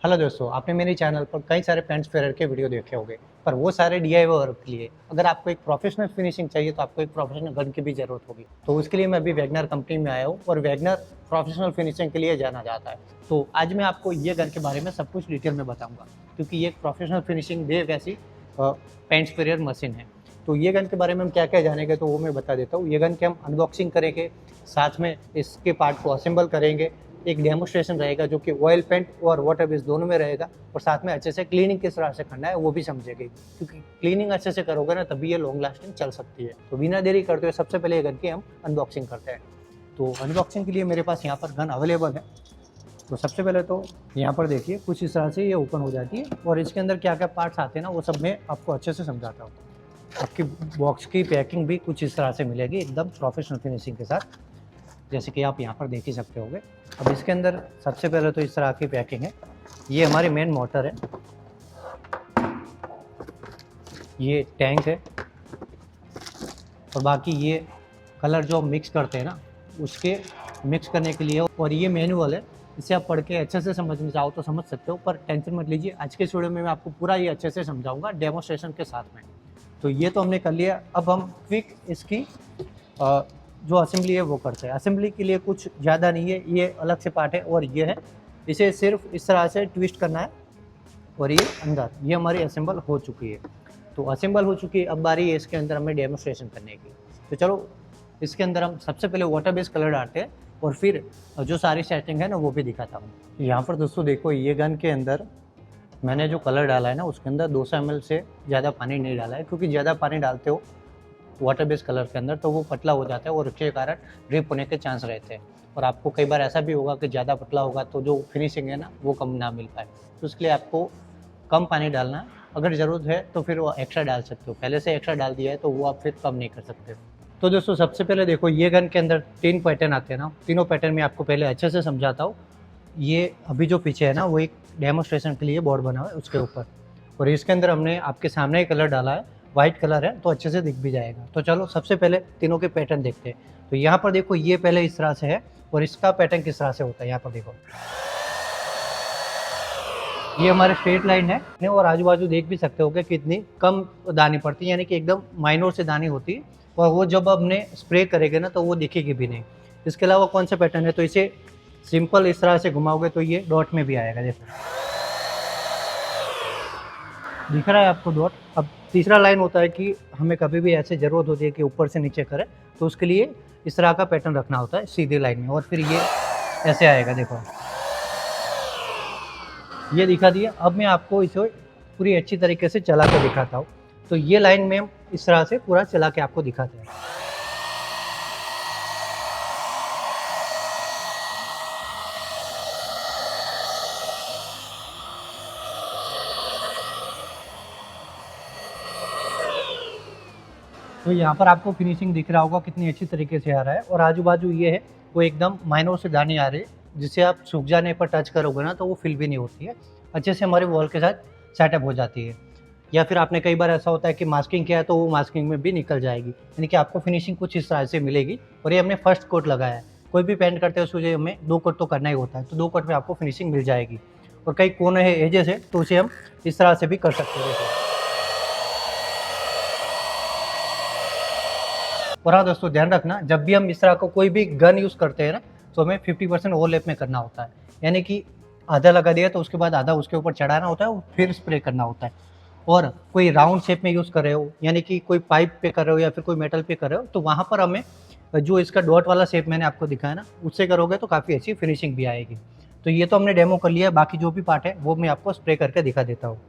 Hello दोस्तों, आपने मेरे चैनल पर कई सारे पेंट्स फेयर के वीडियो देखे होंगे, पर वो सारे डीआईवाई वर्क के लिए। अगर आपको एक प्रोफेशनल फिनिशिंग चाहिए तो आपको एक प्रोफेशनल गन की भी ज़रूरत होगी। तो उसके लिए मैं अभी वैगनर कंपनी में आया हूँ और वैगनर प्रोफेशनल फिनिशिंग के लिए जाना जाता है। तो आज मैं आपको ये गन के बारे में सब कुछ डिटेल में बताऊँगा, क्योंकि ये एक प्रोफेशनल फिनिशिंग दे वैसी पेंट्स फेयर मशीन है। तो ये गन के बारे में हम क्या क्या जानेंगे तो वो मैं बता देता हूँ। ये गन के हम अनबॉक्सिंग करेंगे, साथ में इसके पार्ट को असेंबल करेंगे, एक डेमोस्ट्रेशन रहेगा जो कि ऑयल पेंट और वाटर बेस दोनों में रहेगा, और साथ में अच्छे से क्लीनिंग किस तरह से करना है वो भी समझेगी, क्योंकि क्लीनिंग अच्छे से करोगे ना तभी ये लॉन्ग लास्टिंग चल सकती है। तो बिना देरी करते हुए सबसे पहले ये गन की हम अनबॉक्सिंग करते हैं। तो अनबॉक्सिंग के लिए मेरे पास यहाँ पर गन अवेलेबल है। तो सबसे पहले तो यहाँ पर देखिए कुछ इस तरह से ये ओपन हो जाती है, और इसके अंदर क्या क्या पार्ट्स आते हैं ना वो सब मैं आपको अच्छे से समझाता हूँ। आपकी बॉक्स की पैकिंग भी कुछ इस तरह से मिलेगी, एकदम प्रोफेशनल फिनिशिंग के साथ, जैसे कि आप यहाँ पर देख ही सकते होंगे। अब इसके अंदर सबसे पहले तो इस तरह की पैकिंग है। ये हमारी मेन मोटर है, ये टैंक है, और बाकी ये कलर जो मिक्स करते हैं ना उसके मिक्स करने के लिए, और ये मैनुअल है। इसे आप पढ़ के अच्छे से समझना चाहो तो समझ सकते हो, पर टेंशन मत लीजिए, आज के इस वीडियो में मैं आपको पूरा ये अच्छे से समझाऊंगा डेमोस्ट्रेशन के साथ में। तो ये तो हमने कर लिया। अब हम क्विक इसकी जो असेंबली है वो करते हैं। असेंबली के लिए कुछ ज़्यादा नहीं है, ये अलग से पार्ट है, और ये है, इसे सिर्फ इस तरह से ट्विस्ट करना है, और ये अंदर ये हमारी असेंबल हो चुकी है। तो असेंबल हो चुकी है, अब बारी है इसके अंदर हमें डेमोस्ट्रेशन करने की। तो चलो इसके अंदर हम सबसे पहले वाटर बेस्ड कलर डालते हैं, और फिर जो सारी सेटिंग है ना वो भी दिखाता हूँ। यहाँ पर दोस्तों देखो, ये गन के अंदर मैंने जो कलर डाला है ना उसके अंदर 200 ml से ज़्यादा पानी नहीं डाला है, क्योंकि ज़्यादा पानी डालते हो वाटर बेस्ड कलर के अंदर तो वो पतला हो जाता है और उसके कारण ड्रिप होने के चांस रहते हैं। और आपको कई बार ऐसा भी होगा कि ज़्यादा पतला होगा तो जो फिनिशिंग है ना वो कम ना मिल पाए। तो उसके लिए आपको कम पानी डालना है। अगर ज़रूरत है तो फिर वो एक्स्ट्रा डाल सकते हो, पहले से एक्स्ट्रा डाल दिया है तो वो आप फिर कम नहीं कर सकते। तो दोस्तों सबसे पहले देखो, ये गन के अंदर 3 पैटर्न आते हैं ना, तीनों पैटर्न में आपको पहले अच्छे से समझाता हूँ। ये अभी जो पीछे है ना वो एक डेमोस्ट्रेशन के लिए बोर्ड बना हुआ है उसके ऊपर, और इसके अंदर हमने आपके सामने ही कलर डाला है, वाइट कलर है तो अच्छे से दिख भी जाएगा। तो चलो सबसे पहले तीनों के पैटर्न देखते हैं। तो यहाँ पर देखो, ये पहले इस तरह से है, और इसका पैटर्न किस तरह से होता है यहाँ पर देखो। ये हमारे स्ट्रेट लाइन है, और आजू बाजू देख भी सकते हो कि कितनी कम दानी पड़ती है, यानी कि एकदम माइनर से दानी होती है, और वो जब हमने स्प्रे करेंगे ना तो वो दिखेगी भी नहीं। इसके अलावा कौन सा पैटर्न है, तो इसे सिंपल इस तरह से घुमाओगे तो ये डॉट में भी आएगा, देखो दिख रहा है आपको डॉट। अब तीसरा लाइन होता है कि हमें कभी भी ऐसे ज़रूरत होती है कि ऊपर से नीचे करें, तो उसके लिए इस तरह का पैटर्न रखना होता है सीधी लाइन में, और फिर ये ऐसे आएगा, देखो ये दिखा दिया। अब मैं आपको इसे पूरी अच्छी तरीके से चला कर दिखाता हूँ। तो ये लाइन में हम इस तरह से पूरा चला के आपको दिखाते हैं। तो यहाँ पर आपको फिनिशिंग दिख रहा होगा कितनी अच्छी तरीके से आ रहा है, और आजू बाजू ये है वो एकदम माइनर से दाने आ रहे हैं, जिसे आप सूख जाने पर टच करोगे ना तो वो फिल भी नहीं होती है, अच्छे से हमारे वॉल के साथ सेटअप हो जाती है। या फिर आपने कई बार ऐसा होता है कि मास्किंग किया है तो वो मास्किंग में भी निकल जाएगी, यानी कि आपको फिनिशिंग कुछ इस तरह से मिलेगी। और ये हमने फर्स्ट कोट लगाया है, कोई भी पेंट करते हैं उसको हमें 2 कोट तो करना ही होता है, तो 2 कोट में आपको फिनिशिंग मिल जाएगी। और कई कोने है एजेस है तो उसे हम इस तरह से भी कर सकते हैं। और हाँ दोस्तों, ध्यान रखना, जब भी हम इस तरह का कोई भी गन यूज़ करते हैं ना तो हमें 50% ओवरलैप में करना होता है, यानी कि आधा लगा दिया तो उसके बाद आधा उसके ऊपर चढ़ाना होता है और फिर स्प्रे करना होता है। और कोई राउंड शेप में यूज़ कर रहे हो, यानी कि कोई पाइप पे कर रहे हो या फिर कोई मेटल पे कर रहे हो, तो वहाँ पर हमें जो इसका डॉट वाला शेप मैंने आपको दिखाया ना उससे करोगे तो काफ़ी अच्छी फिनिशिंग भी आएगी। तो ये तो हमने डेमो कर लिया, बाकी जो भी पार्ट है वो मैं आपको स्प्रे करके दिखा देता हूँ।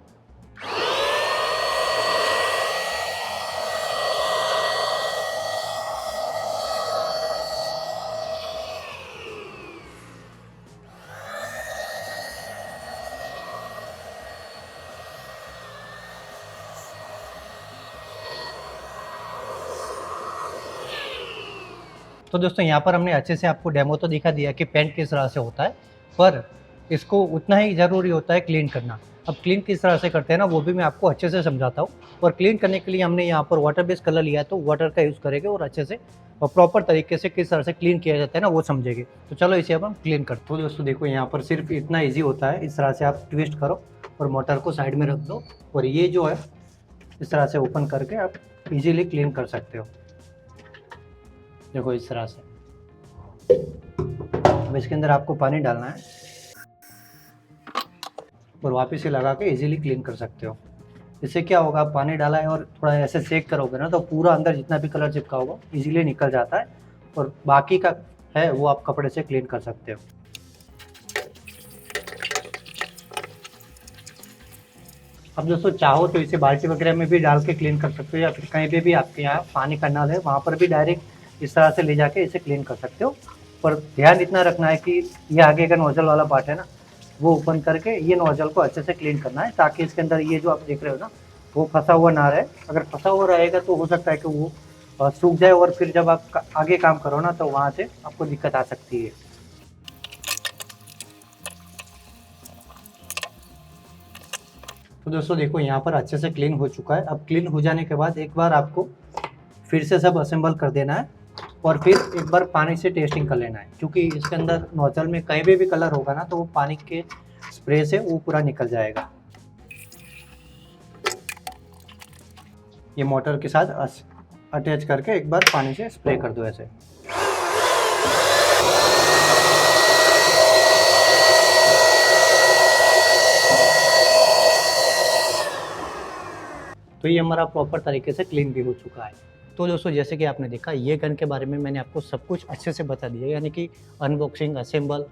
तो दोस्तों यहाँ पर हमने अच्छे से आपको डेमो तो दिखा दिया कि पेंट किस तरह से होता है, पर इसको उतना ही ज़रूरी होता है क्लीन करना। अब क्लीन किस तरह से करते हैं ना वो भी मैं आपको अच्छे से समझाता हूँ। और क्लीन करने के लिए हमने यहाँ पर वाटर बेस्ड कलर लिया है, तो वाटर का यूज़ करेंगे और अच्छे से और प्रॉपर तरीके से किस तरह से क्लीन किया जाता है ना वो समझेंगे। तो चलो इसे अब हम क्लीन करते हैं। तो दोस्तों देखो यहाँ पर सिर्फ इतना ईजी होता है, इस तरह से आप ट्विस्ट करो और मोटर को साइड में रख दो और ये जो है इस तरह से ओपन करके आप इजीली क्लीन कर सकते हो। देखो इस तरह से। अब इसके अंदर आपको पानी डालना है और वापस से लगा के इजीली क्लीन कर सकते हो। इससे क्या होगा, आप पानी डाला है और थोड़ा ऐसे सेक करोगे ना तो पूरा अंदर जितना भी कलर चिपका होगा इजीली निकल जाता है और बाकी का है वो आप कपड़े से क्लीन कर सकते हो। अब दोस्तों चाहो तो इसे बाल्टी वगैरह में भी डाल के क्लीन कर सकते हो या फिर कहीं पे भी आपके यहाँ पानी का नल है वहाँ पर भी डायरेक्ट इस तरह से ले जाके इसे क्लीन कर सकते हो। पर ध्यान इतना रखना है कि ये आगे का नोजल वाला पार्ट है ना वो ओपन करके ये नोजल को अच्छे से क्लीन करना है ताकि इसके अंदर ये जो आप देख रहे हो ना वो फंसा हुआ ना रहे। अगर फंसा हुआ रहेगा तो हो सकता है कि वो सूख जाए और फिर जब आप आगे काम करो ना तो वहाँ से आपको दिक्कत आ सकती है। तो दोस्तों देखो यहाँ पर अच्छे से क्लीन हो चुका है। अब क्लीन हो जाने के बाद एक बार आपको फिर से सब असेंबल कर देना है और फिर एक बार पानी से टेस्टिंग कर लेना है, क्योंकि इसके अंदर नोजल में कहीं भी कलर होगा ना तो वो पानी के स्प्रे से वो पूरा निकल जाएगा। ये मोटर के साथ अटैच करके एक बार पानी से स्प्रे कर दो ऐसे। तो ये हमारा प्रॉपर तरीके से क्लीन भी हो चुका है। तो दोस्तों जैसे कि आपने देखा ये गन के बारे में मैंने आपको सब कुछ अच्छे से बता दिया, यानी कि अनबॉक्सिंग, असेंबल,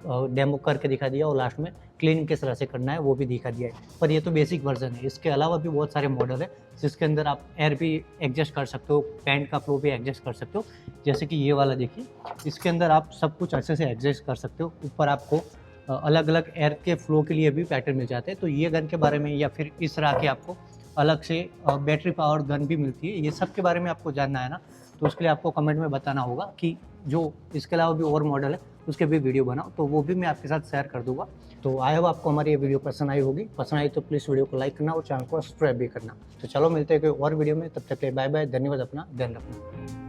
डेमो करके दिखा दिया और लास्ट में क्लीन किस तरह से करना है वो भी दिखा दिया है। पर ये तो बेसिक वर्जन है, इसके अलावा भी बहुत सारे मॉडल है जिसके अंदर आप एयर भी एडजस्ट कर सकते हो, पैंट का फ्लो भी एडजस्ट कर सकते हो। जैसे कि ये वाला देखिए, इसके अंदर आप सब कुछ अच्छे से एडजस्ट कर सकते हो। ऊपर आपको अलग अलग एयर के फ्लो के लिए भी पैटर्न मिल जाते हैं। तो ये गन के बारे में या फिर इस तरह के आपको अलग से बैटरी पावर गन भी मिलती है, ये सब के बारे में आपको जानना है ना तो उसके लिए आपको कमेंट में बताना होगा कि जो इसके अलावा भी और मॉडल है उसके भी वीडियो बनाओ, तो वो भी मैं आपके साथ शेयर कर दूंगा। तो आई होप आपको हमारी ये वीडियो पसंद आई होगी। पसंद आई तो प्लीज़ वीडियो को लाइक करना और चैनल को सब्सक्राइब भी करना। तो चलो मिलते हैं कोई और वीडियो में, तब तक के बाय बाय, धन्यवाद, अपना ध्यान रखना।